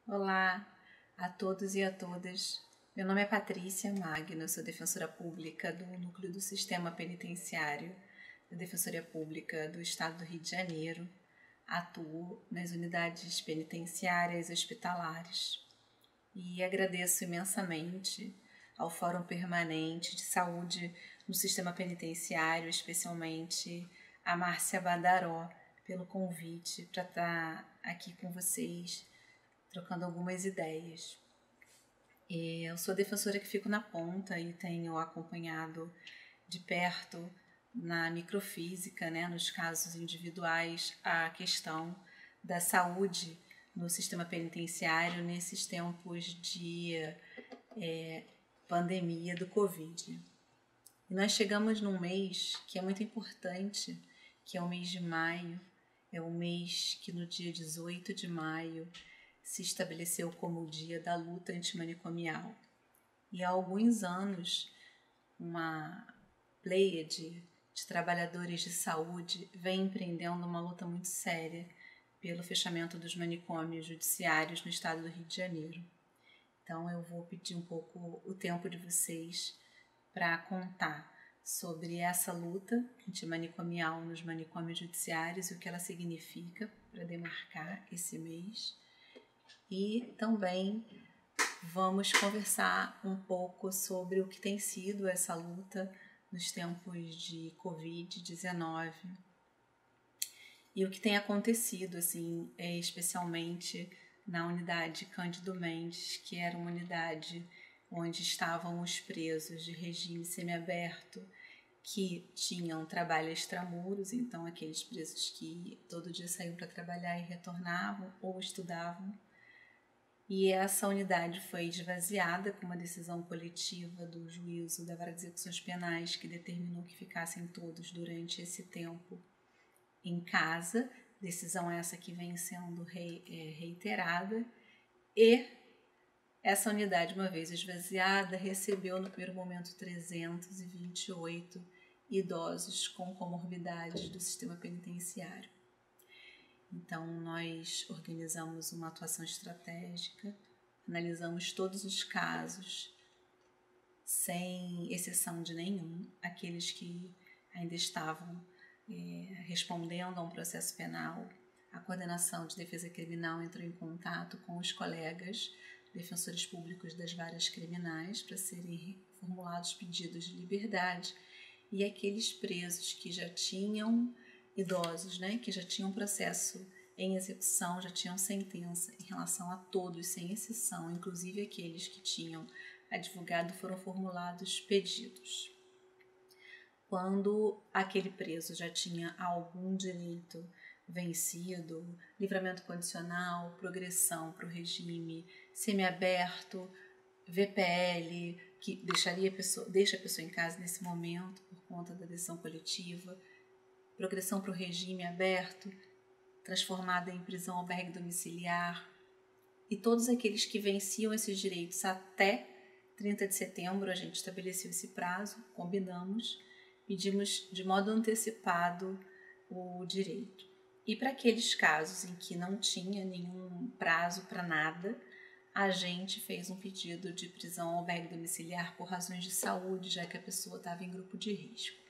Olá a todos e a todas. Meu nome é Patrícia Magno, eu sou defensora pública do Núcleo do Sistema Penitenciário da Defensoria Pública do Estado do Rio de Janeiro. Atuo nas unidades penitenciárias e hospitalares e agradeço imensamente ao Fórum Permanente de Saúde no Sistema Penitenciário, especialmente a Márcia Badaró, pelo convite para estar aqui com vocês trocando algumas ideias. Eu sou defensora que fico na ponta e tenho acompanhado de perto na microfísica, nos casos individuais, a questão da saúde no sistema penitenciário nesses tempos de pandemia do Covid. E nós chegamos num mês que é muito importante, que é o mês de maio, é o mês que no dia 18 de maio se estabeleceu como o dia da luta antimanicomial. E há alguns anos, uma pleiade de trabalhadores de saúde vem empreendendo uma luta muito séria pelo fechamento dos manicômios judiciários no estado do Rio de Janeiro. Então eu vou pedir um pouco o tempo de vocês para contar sobre essa luta antimanicomial nos manicômios judiciários e o que ela significa para demarcar esse mês. E também vamos conversar um pouco sobre o que tem sido essa luta nos tempos de Covid-19 e o que tem acontecido, especialmente na unidade Cândido Mendes, que era uma unidade onde estavam os presos de regime semiaberto que tinham trabalho extramuros, então aqueles presos que todo dia saíam para trabalhar e retornavam ou estudavam. E essa unidade foi esvaziada com uma decisão coletiva do juízo da Vara de Execuções Penais que determinou que ficassem todos durante esse tempo em casa, decisão essa que vem sendo reiterada, e essa unidade, uma vez esvaziada, recebeu no primeiro momento 328 idosos com comorbidades do sistema penitenciário. Então, nós organizamos uma atuação estratégica, analisamos todos os casos, sem exceção de nenhum, aqueles que ainda estavam respondendo a um processo penal. A coordenação de defesa criminal entrou em contato com os colegas defensores públicos das varas criminais para serem formulados pedidos de liberdade, e aqueles presos que já tinham idosos, que já tinham processo em execução, já tinham sentença em relação a todos, sem exceção, inclusive aqueles que tinham advogado, foram formulados pedidos. Quando aquele preso já tinha algum direito vencido, livramento condicional, progressão para o regime semiaberto, VPL, que deixa a pessoa em casa nesse momento por conta da decisão coletiva, progressão para o regime aberto, transformada em prisão albergue domiciliar, e todos aqueles que venciam esses direitos até 30 de setembro, a gente estabeleceu esse prazo, combinamos, pedimos de modo antecipado o direito. E para aqueles casos em que não tinha nenhum prazo para nada, a gente fez um pedido de prisão albergue domiciliar por razões de saúde, já que a pessoa estava em grupo de risco.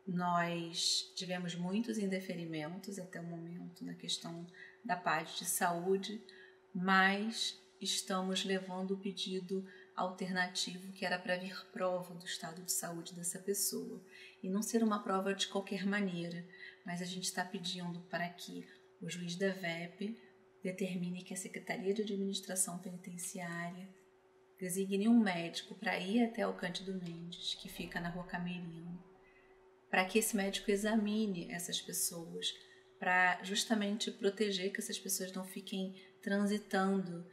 Nós tivemos muitos indeferimentos até o momento na questão da parte de saúde, mas estamos levando o pedido alternativo que era para vir prova do estado de saúde dessa pessoa. E não ser uma prova de qualquer maneira, mas a gente está pedindo para que o juiz da VEP determine que a Secretaria de Administração Penitenciária designe um médico para ir até o Cândido Mendes, que fica na Rua Camerino, para que esse médico examine essas pessoas, para justamente proteger que essas pessoas não fiquem transitando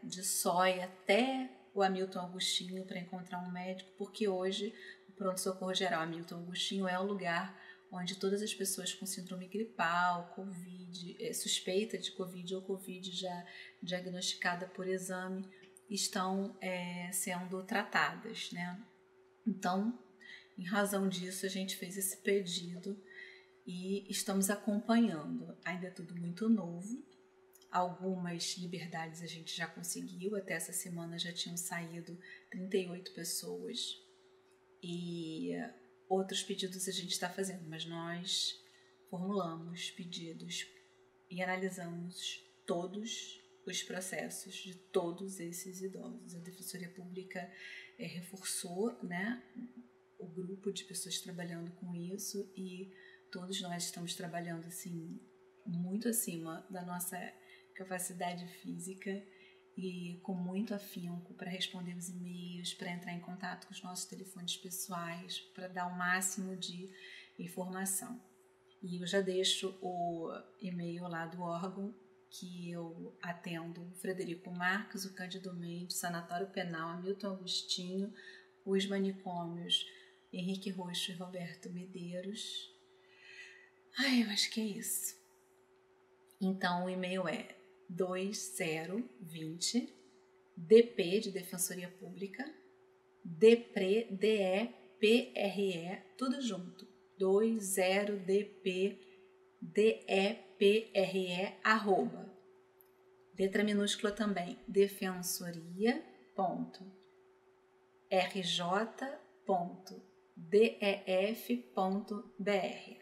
de Sóia até o Hamilton Agostinho para encontrar um médico, porque hoje o pronto-socorro geral Hamilton Agostinho é o lugar onde todas as pessoas com síndrome gripal, Covid, suspeita de Covid ou Covid já diagnosticada por exame, estão sendo tratadas, Então, em razão disso, a gente fez esse pedido e estamos acompanhando. Ainda é tudo muito novo, Algumas liberdades a gente já conseguiu, até essa semana já tinham saído 38 pessoas e outros pedidos a gente está fazendo, mas nós formulamos pedidos e analisamos todos os processos de todos esses idosos. A Defensoria Pública reforçou, né, o grupo de pessoas trabalhando com isso e todos nós estamos trabalhando assim muito acima da nossa capacidade física e com muito afinco para responder os e-mails, para entrar em contato com os nossos telefones pessoais, para dar o máximo de informação. E eu já deixo o e-mail lá do órgão que eu atendo: Frederico Marques, o Cândido Mendes, Sanatório Penal, Hamilton Agostinho, os manicômios Henrique Roxo e Roberto Medeiros. Eu acho que é isso. Então o e-mail é 2020 DP de Defensoria Pública, DEPRE, D-E-P-R-E, tudo junto, 20DP DEPRE, @ letra minúscula também, defensoria.rj.def.br.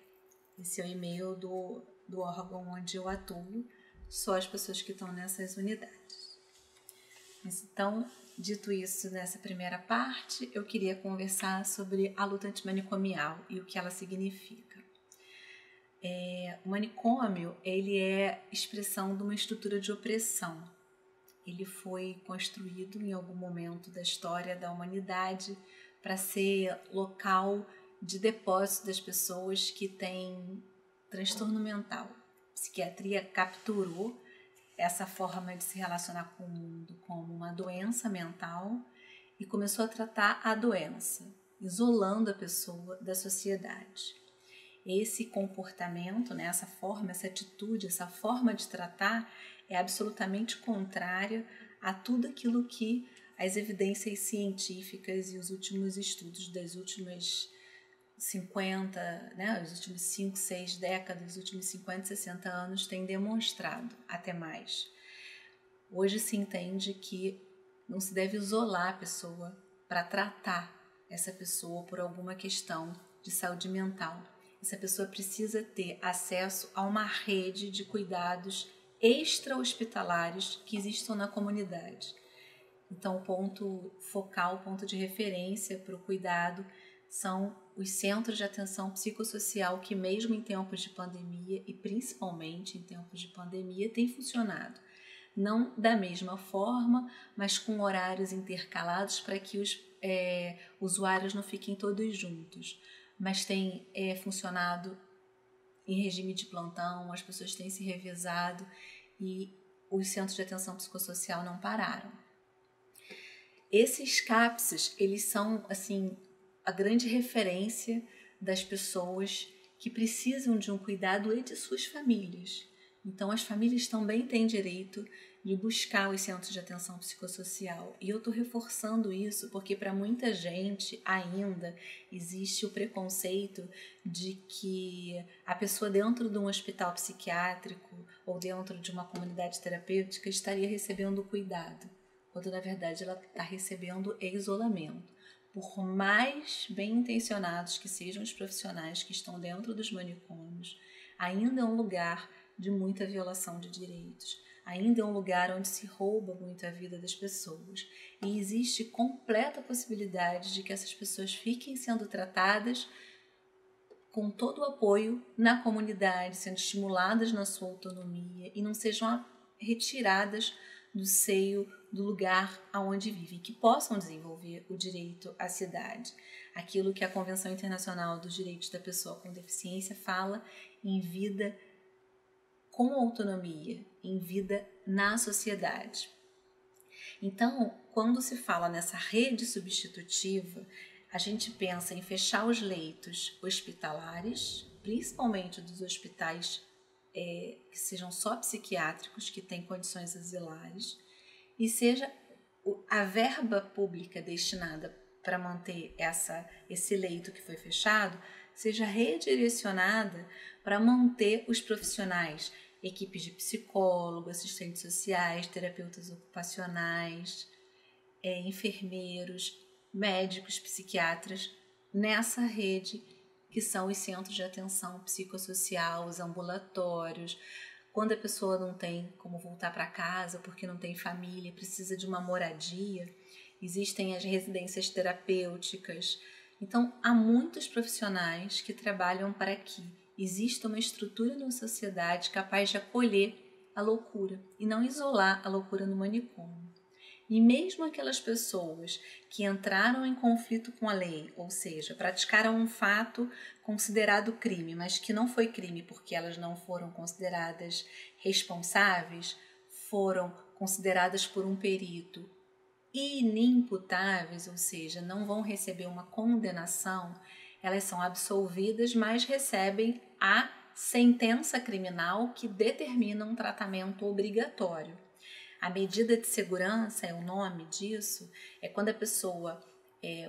Esse é o e-mail do órgão onde eu atuo, só as pessoas que estão nessas unidades. Então, dito isso, nessa primeira parte, eu queria conversar sobre a luta antimanicomial e o que ela significa. O manicômio, ele é expressão de uma estrutura de opressão. Ele foi construído em algum momento da história da humanidade para ser local de depósito das pessoas que têm transtorno mental. A psiquiatria capturou essa forma de se relacionar com o mundo como uma doença mental e começou a tratar a doença, isolando a pessoa da sociedade. Esse comportamento, né, essa forma, essa atitude, essa forma de tratar é absolutamente contrária a tudo aquilo que as evidências científicas e os últimos estudos das últimas 50, né, os últimos 5, 6 décadas, os últimos 50, 60 anos têm demonstrado, até mais. Hoje se entende que não se deve isolar a pessoa para tratar essa pessoa por alguma questão de saúde mental. Essa pessoa precisa ter acesso a uma rede de cuidados extra-hospitalares que existam na comunidade. Então, o ponto focal, o ponto de referência para o cuidado são os centros de atenção psicossocial que, mesmo em tempos de pandemia e principalmente em tempos de pandemia, têm funcionado. Não da mesma forma, mas com horários intercalados para que os usuários não fiquem todos juntos. Mas tem funcionado em regime de plantão, as pessoas têm se revezado e os centros de atenção psicossocial não pararam. Esses CAPSs, eles são assim a grande referência das pessoas que precisam de um cuidado e de suas famílias. Então, as famílias também têm direito de buscar os centros de atenção psicossocial. E eu estou reforçando isso porque para muita gente ainda existe o preconceito de que a pessoa dentro de um hospital psiquiátrico ou dentro de uma comunidade terapêutica estaria recebendo cuidado, quando na verdade ela está recebendo isolamento. Por mais bem intencionados que sejam os profissionais que estão dentro dos manicômios, ainda é um lugar de muita violação de direitos. Ainda é um lugar onde se rouba muito a vida das pessoas. E existe completa possibilidade de que essas pessoas fiquem sendo tratadas com todo o apoio na comunidade, sendo estimuladas na sua autonomia e não sejam retiradas do seio do lugar onde vivem, que possam desenvolver o direito à cidade. Aquilo que a Convenção Internacional dos Direitos da Pessoa com Deficiência fala em vida com autonomia, em vida na sociedade. Então, quando se fala nessa rede substitutiva, a gente pensa em fechar os leitos hospitalares, principalmente dos hospitais que sejam só psiquiátricos, que têm condições asilares, e seja a verba pública destinada para manter esse leito que foi fechado, seja redirecionada para manter os profissionais equipes de psicólogos, assistentes sociais, terapeutas ocupacionais, enfermeiros, médicos, psiquiatras, nessa rede que são os centros de atenção psicossocial, os ambulatórios. Quando a pessoa não tem como voltar para casa porque não tem família, precisa de uma moradia, existem as residências terapêuticas. Então, há muitos profissionais que trabalham para que exista uma estrutura na sociedade capaz de acolher a loucura e não isolar a loucura no manicômio. E mesmo aquelas pessoas que entraram em conflito com a lei, ou seja, praticaram um fato considerado crime, mas que não foi crime porque elas não foram consideradas responsáveis, foram consideradas por um perito inimputáveis, ou seja, não vão receber uma condenação, elas são absolvidas, mas recebem a sentença criminal que determina um tratamento obrigatório. A medida de segurança, é o nome disso, é quando a pessoa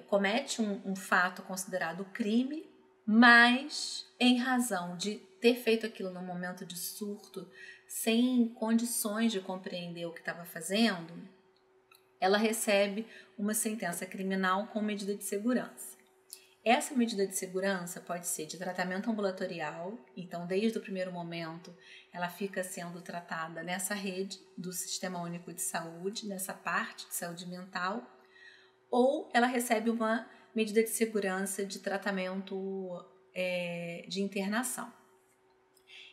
comete um fato considerado crime, mas em razão de ter feito aquilo num momento de surto, sem condições de compreender o que estava fazendo, ela recebe uma sentença criminal com medida de segurança. Essa medida de segurança pode ser de tratamento ambulatorial, então desde o primeiro momento ela fica sendo tratada nessa rede do Sistema Único de Saúde, nessa parte de saúde mental, ou ela recebe uma medida de segurança de tratamento de internação.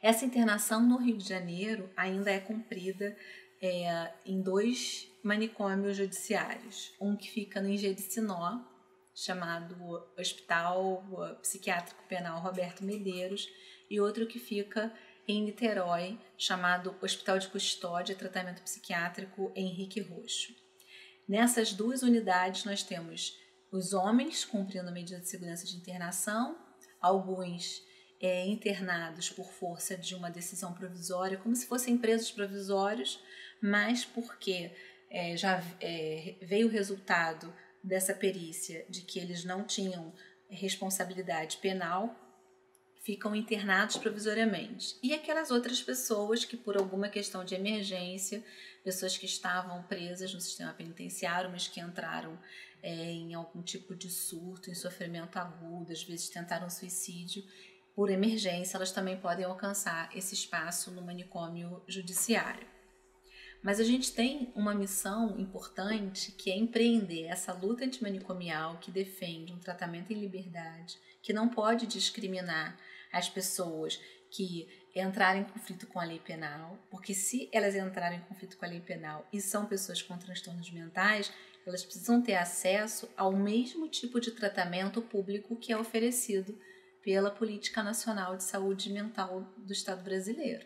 Essa internação no Rio de Janeiro ainda é cumprida em 2 manicômios judiciários, um que fica no Engenho de Sinó, chamado Hospital Psiquiátrico Penal Roberto Medeiros, e outro que fica em Niterói, chamado Hospital de Custódia e Tratamento Psiquiátrico Henrique Roxo. Nessas 2 unidades nós temos os homens cumprindo a medida de segurança de internação, alguns internados por força de uma decisão provisória, como se fossem presos provisórios, mas porque já veio o resultado dessa perícia de que eles não tinham responsabilidade penal, ficam internados provisoriamente. E aquelas outras pessoas que, por alguma questão de emergência, pessoas que estavam presas no sistema penitenciário, mas que entraram em algum tipo de surto, em sofrimento agudo, às vezes tentaram suicídio, por emergência, elas também podem alcançar esse espaço no manicômio judiciário. Mas a gente tem uma missão importante, que é empreender essa luta antimanicomial que defende um tratamento em liberdade, que não pode discriminar as pessoas que entrarem em conflito com a lei penal, porque se elas entrarem em conflito com a lei penal e são pessoas com transtornos mentais, elas precisam ter acesso ao mesmo tipo de tratamento público que é oferecido pela Política Nacional de Saúde Mental do Estado brasileiro.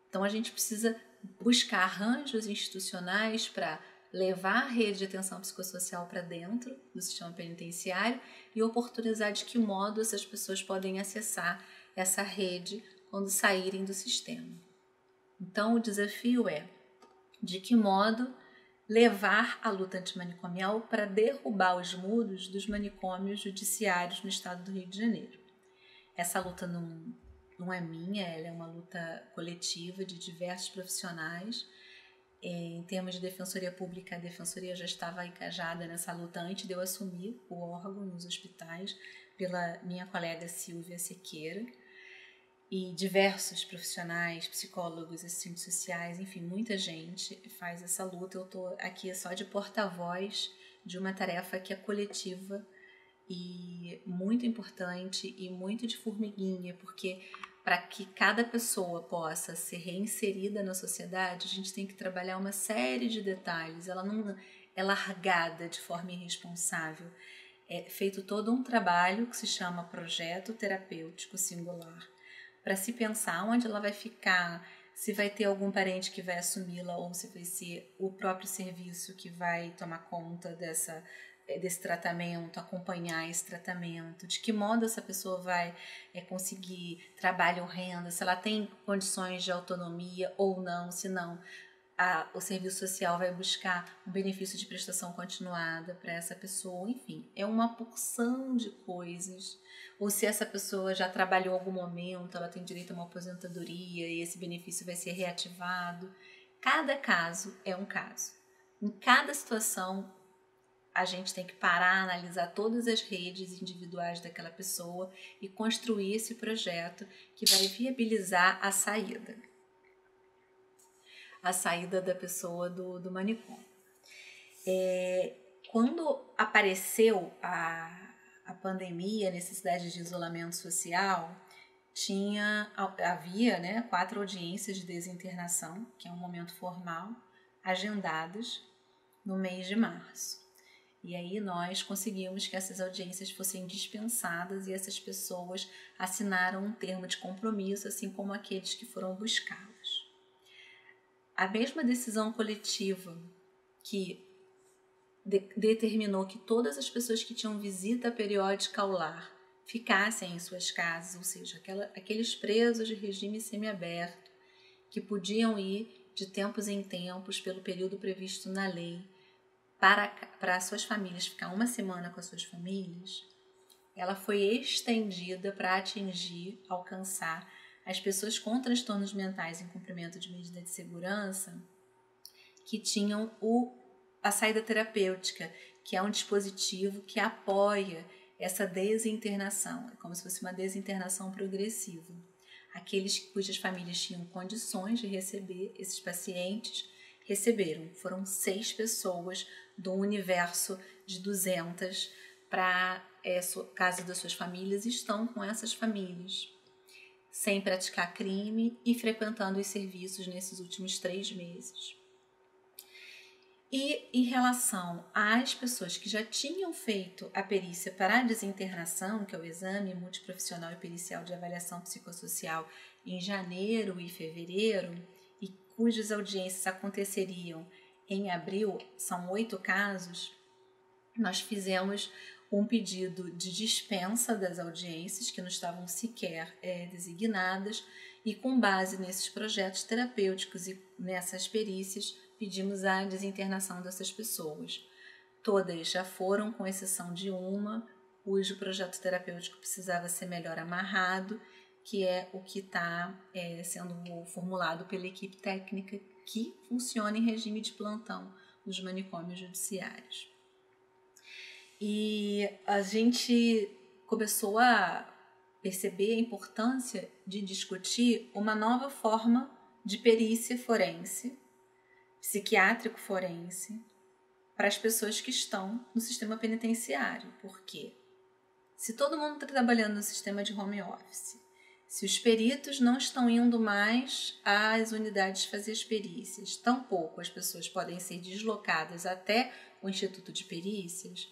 Então a gente precisa buscar arranjos institucionais para levar a rede de atenção psicossocial para dentro do sistema penitenciário e oportunizar de que modo essas pessoas podem acessar essa rede quando saírem do sistema. Então o desafio é de que modo levar a luta antimanicomial para derrubar os muros dos manicômios judiciários no estado do Rio de Janeiro. Essa luta não é minha, ela é uma luta coletiva de diversos profissionais. Em termos de defensoria pública, a defensoria já estava engajada nessa luta antes de eu assumir o órgão nos hospitais, pela minha colega Silvia Sequeira, e diversos profissionais, psicólogos, assistentes sociais, enfim, muita gente faz essa luta. Eu estou aqui só de porta-voz de uma tarefa que é coletiva e muito importante e muito de formiguinha, porque para que cada pessoa possa ser reinserida na sociedade, a gente tem que trabalhar uma série de detalhes. Ela não é largada de forma irresponsável. É feito todo um trabalho que se chama projeto terapêutico singular, para se pensar onde ela vai ficar, se vai ter algum parente que vai assumi-la ou se vai ser o próprio serviço que vai tomar conta desse tratamento, acompanhar esse tratamento, de que modo essa pessoa vai conseguir trabalho ou renda, se ela tem condições de autonomia ou não, se não, o serviço social vai buscar um benefício de prestação continuada para essa pessoa, enfim, é uma porção de coisas. Ou se essa pessoa já trabalhou em algum momento, ela tem direito a uma aposentadoria e esse benefício vai ser reativado. Cada caso é um caso. Em cada situação, a gente tem que parar, analisar todas as redes individuais daquela pessoa e construir esse projeto que vai viabilizar a saída da pessoa do manicômio. Quando apareceu a pandemia, a necessidade de isolamento social, havia, né, 4 audiências de desinternação, que é um momento formal, agendadas no mês de março. E aí nós conseguimos que essas audiências fossem dispensadas e essas pessoas assinaram um termo de compromisso, assim como aqueles que foram buscá-las. A mesma decisão coletiva que determinou que todas as pessoas que tinham visita periódica ao lar ficassem em suas casas, ou seja, aqueles presos de regime semiaberto que podiam ir de tempos em tempos pelo período previsto na lei para suas famílias, ficar uma semana com as suas famílias, ela foi estendida para alcançar as pessoas com transtornos mentais em cumprimento de medida de segurança que tinham a saída terapêutica, que é um dispositivo que apoia essa desinternação. É como se fosse uma desinternação progressiva. Aqueles cujas famílias tinham condições de receber esses pacientes receberam. Foram 6 pessoas do universo de 200 para casa das suas famílias, estão com essas famílias, sem praticar crime e frequentando os serviços nesses últimos 3 meses. E em relação às pessoas que já tinham feito a perícia para a desinternação, que é o exame multiprofissional e pericial de avaliação psicossocial em janeiro e fevereiro, e cujas audiências aconteceriam em abril, são 8 casos, nós fizemos um pedido de dispensa das audiências que não estavam sequer designadas e com base nesses projetos terapêuticos e nessas perícias pedimos a desinternação dessas pessoas. Todas já foram, com exceção de uma, cujo projeto terapêutico precisava ser melhor amarrado, que é o que está sendo formulado pela equipe técnica que funciona em regime de plantão nos manicômios judiciários. E a gente começou a perceber a importância de discutir uma nova forma de perícia forense, psiquiátrico forense, para as pessoas que estão no sistema penitenciário. Por quê? Se todo mundo está trabalhando no sistema de home office, se os peritos não estão indo mais às unidades fazer as perícias, tampouco as pessoas podem ser deslocadas até o Instituto de Perícias,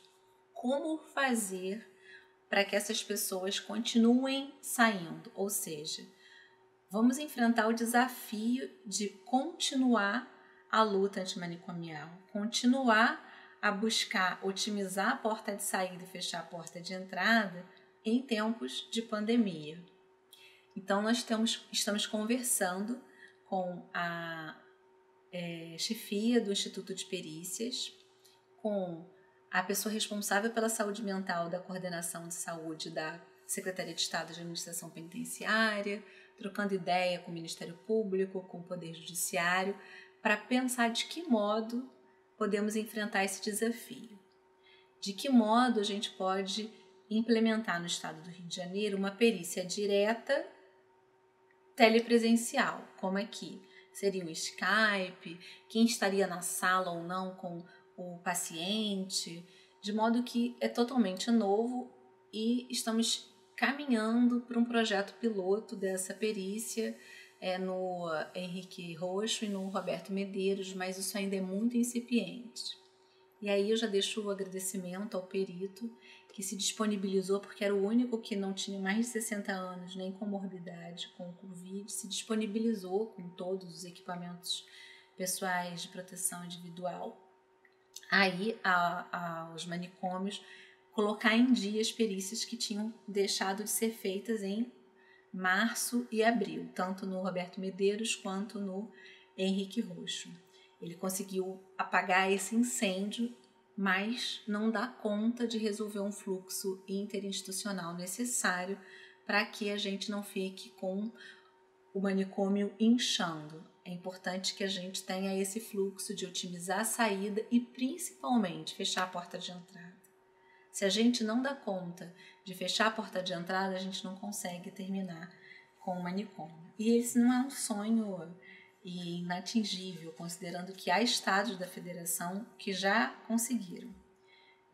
como fazer para que essas pessoas continuem saindo? Ou seja, vamos enfrentar o desafio de continuar a luta antimanicomial, continuar a buscar otimizar a porta de saída e fechar a porta de entrada em tempos de pandemia. Então, nós estamos conversando com a chefia do Instituto de Perícias, com a pessoa responsável pela saúde mental da Coordenação de Saúde da Secretaria de Estado de Administração Penitenciária, trocando ideia com o Ministério Público, com o Poder Judiciário, para pensar de que modo podemos enfrentar esse desafio. De que modo a gente pode implementar no Estado do Rio de Janeiro uma perícia direta telepresencial, como aqui. Seria o Skype, quem estaria na sala ou não com o paciente, de modo que é totalmente novo e estamos caminhando para um projeto piloto dessa perícia no Henrique Roxo e no Roberto Medeiros, mas isso ainda é muito incipiente. E aí eu já deixo o agradecimento ao perito que se disponibilizou, porque era o único que não tinha mais de 60 anos, nem comorbidade com o Covid, se disponibilizou com todos os equipamentos pessoais de proteção individual aí aos manicômios colocar em dia as perícias que tinham deixado de ser feitas em março e abril, tanto no Roberto Medeiros quanto no Henrique Roxo. Ele conseguiu apagar esse incêndio, mas não dá conta de resolver um fluxo interinstitucional necessário para que a gente não fique com o manicômio inchando. É importante que a gente tenha esse fluxo de otimizar a saída e principalmente fechar a porta de entrada. Se a gente não dá conta de fechar a porta de entrada, a gente não consegue terminar com o manicômio. E esse não é um sonho inatingível, considerando que há estados da federação que já conseguiram.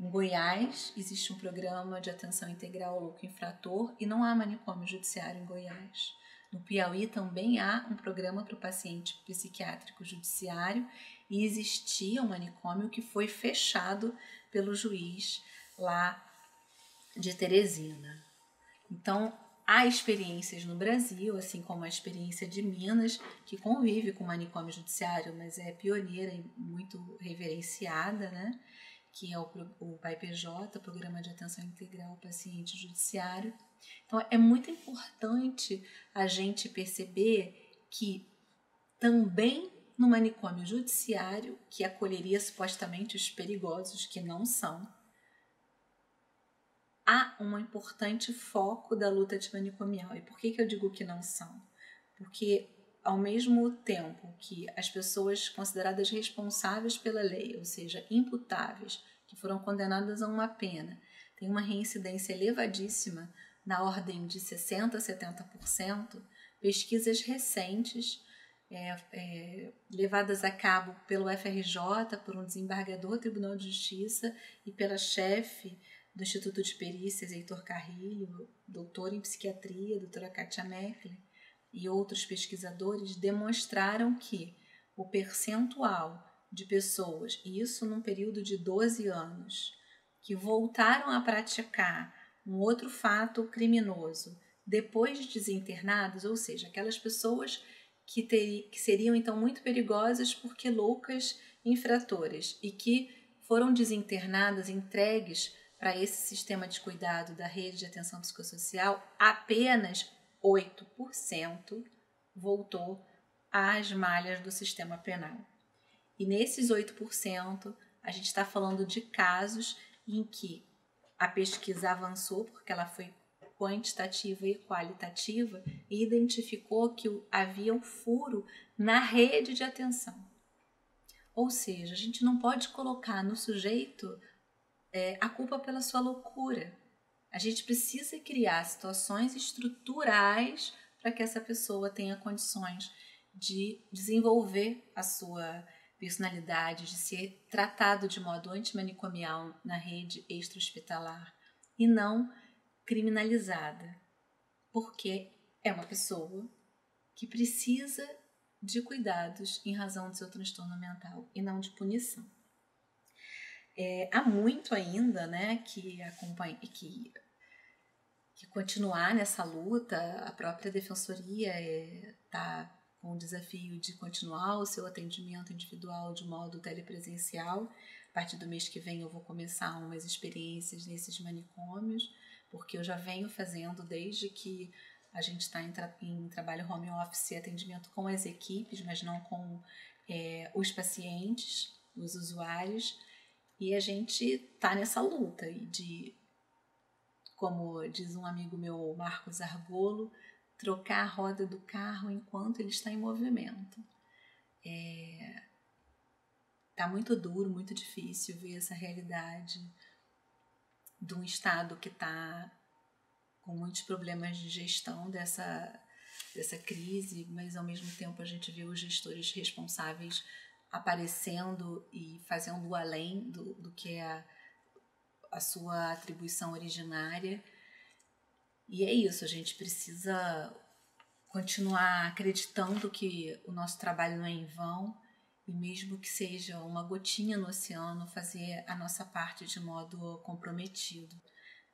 Em Goiás, existe um programa de atenção integral ao louco infrator e não há manicômio judiciário em Goiás. No Piauí também há um programa para o paciente psiquiátrico judiciário e existia um manicômio que foi fechado pelo juiz lá de Teresina. Então, há experiências no Brasil, assim como a experiência de Minas, que convive com o manicômio judiciário, mas é pioneira e muito reverenciada, né? Que é o PAI-PJ, Programa de Atenção Integral ao Paciente Judiciário. Então, é muito importante a gente perceber que também no manicômio judiciário, que acolheria supostamente os perigosos, que não são, há um importante foco da luta antimanicomial. E por que eu digo que não são? Porque, ao mesmo tempo que as pessoas consideradas responsáveis pela lei, ou seja, imputáveis, que foram condenadas a uma pena, têm uma reincidência elevadíssima, na ordem de 60% a 70%, pesquisas recentes levadas a cabo pelo FRJ, por um desembargador do Tribunal de Justiça e pela chefe do Instituto de Perícias, Heitor Carrilho, doutor em psiquiatria, doutora Kátia Meckler, e outros pesquisadores demonstraram que o percentual de pessoas, e isso num período de 12 anos, que voltaram a praticar um outro fato criminoso depois de desinternados, ou seja, aquelas pessoas que seriam então muito perigosas porque loucas infratoras e que foram desinternadas, entregues para esse sistema de cuidado da rede de atenção psicossocial, apenas 8% voltou às malhas do sistema penal. E nesses 8%, a gente está falando de casos em que a pesquisa avançou, porque ela foi quantitativa e qualitativa, e identificou que havia um furo na rede de atenção. Ou seja, a gente não pode colocar no sujeito a culpa pela sua loucura. A gente precisa criar situações estruturais para que essa pessoa tenha condições de desenvolver a sua personalidade, de ser tratado de modo antimanicomial na rede extra-hospitalar e não criminalizada, porque é uma pessoa que precisa de cuidados em razão do seu transtorno mental e não de punição. Há muito ainda, né, que continuar nessa luta. A própria defensoria está com o desafio de continuar o seu atendimento individual de modo telepresencial. A partir do mês que vem eu vou começar umas experiências nesses manicômios, porque eu já venho fazendo desde que a gente está em trabalho home office, atendimento com as equipes, mas não com os pacientes, os usuários. E a gente está nessa luta de, como diz um amigo meu, Marcos Argolo, trocar a roda do carro enquanto ele está em movimento. Tá muito duro, muito difícil ver essa realidade de um Estado que está com muitos problemas de gestão dessa crise, mas ao mesmo tempo a gente vê os gestores responsáveis aparecendo e fazendo além do que é a sua atribuição originária. E é isso, a gente precisa continuar acreditando que o nosso trabalho não é em vão e mesmo que seja uma gotinha no oceano, fazer a nossa parte de modo comprometido.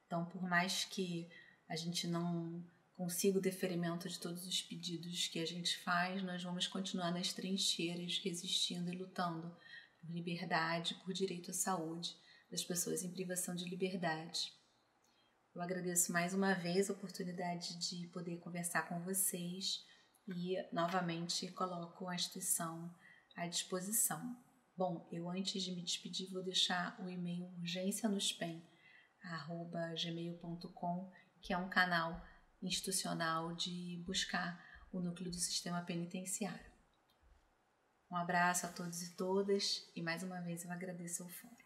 Então, por mais que a gente não consiga o deferimento de todos os pedidos que a gente faz, nós vamos continuar nas trincheiras, resistindo e lutando por liberdade, por direito à saúde das pessoas em privação de liberdade. Eu agradeço mais uma vez a oportunidade de poder conversar com vocês e, novamente, coloco a instituição à disposição. Bom, eu antes de me despedir vou deixar o e-mail urgêncianospem@gmail.com, que é um canal institucional de buscar o núcleo do sistema penitenciário. Um abraço a todos e todas e mais uma vez eu agradeço ao fórum.